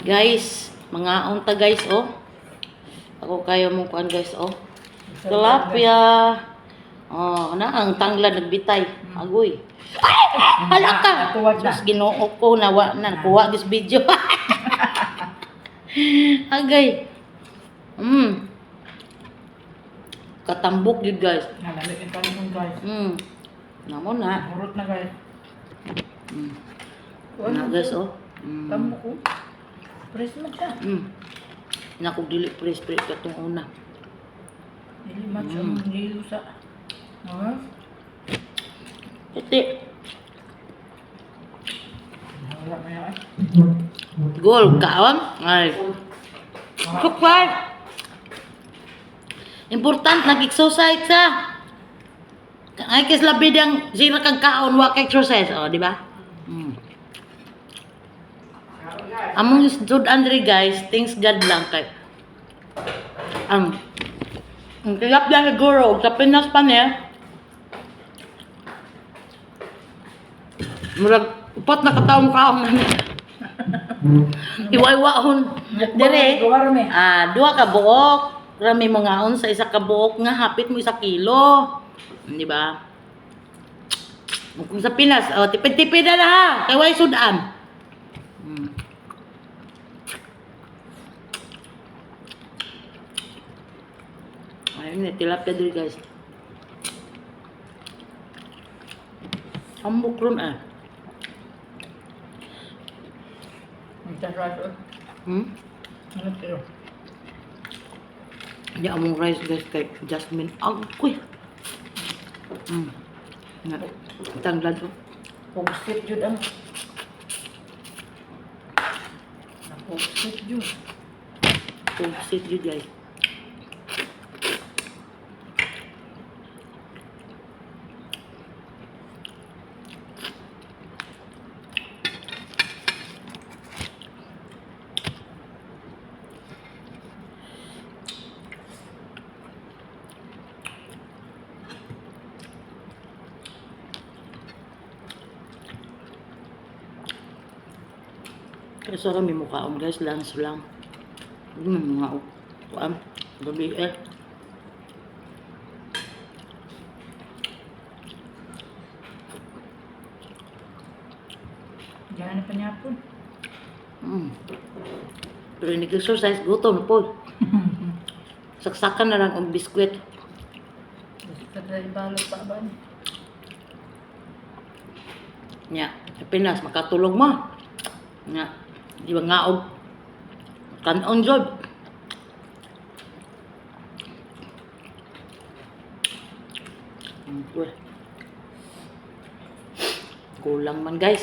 Guys, mga unta guys, oh. Ako kayo mong kuan guys, oh. Tilapia. Oh, na ang tangla nagbitay. Agoy. Ay! Hala ka! Sus, ginoo ko, nawa na. Kuha this video. Agay. Katambok yun guys. Nalalitin pa rin guys. Namo na. Urot na guys. Na guys, oh. Tambok ko. Press mo siya. Naku, dili press katong una. Dili macho ang lilo sa... Iti. Wala na yan. Goal, kaon. Ay. Sukay. Important, nag-exercise sa. Ay, kis labid ang sila kang kaon, wak exercise. O, di ba? Among Stud Andre guys, thanks God lang kay. Ang tilap lang siguro, sa Pinas pa niya. Murag, upat na kataong kaong na niya. Iwa-iwahon. Dire, duha ka buok. Rami mga on sa isa ka buok nga, hapit mo 1 kilo. Di ba? Kung sa Pinas, tipid-tipid na ha. Kay way sudan. Ayun, tilapia dito guys. Ambok ron ah. Magtasraso. Ano kilo? Hindi among rice guys kay Jasmine. Agoy. Tanglad ko. Pugsit yun ang... Pugsit yun. Pugsit yun guys. Kasi kami mukhaon guys, lunch lang. Mga ukuan, gabi eh. Diyan pa niya po. Pero nag-exercise, gutom po. Saksakan na lang ang biskwit. Kadali balot pa ba niya? Nya, sa Pinas, makatulog mo. Nya, di ba ngaog? Kanon jod. Kulang man guys.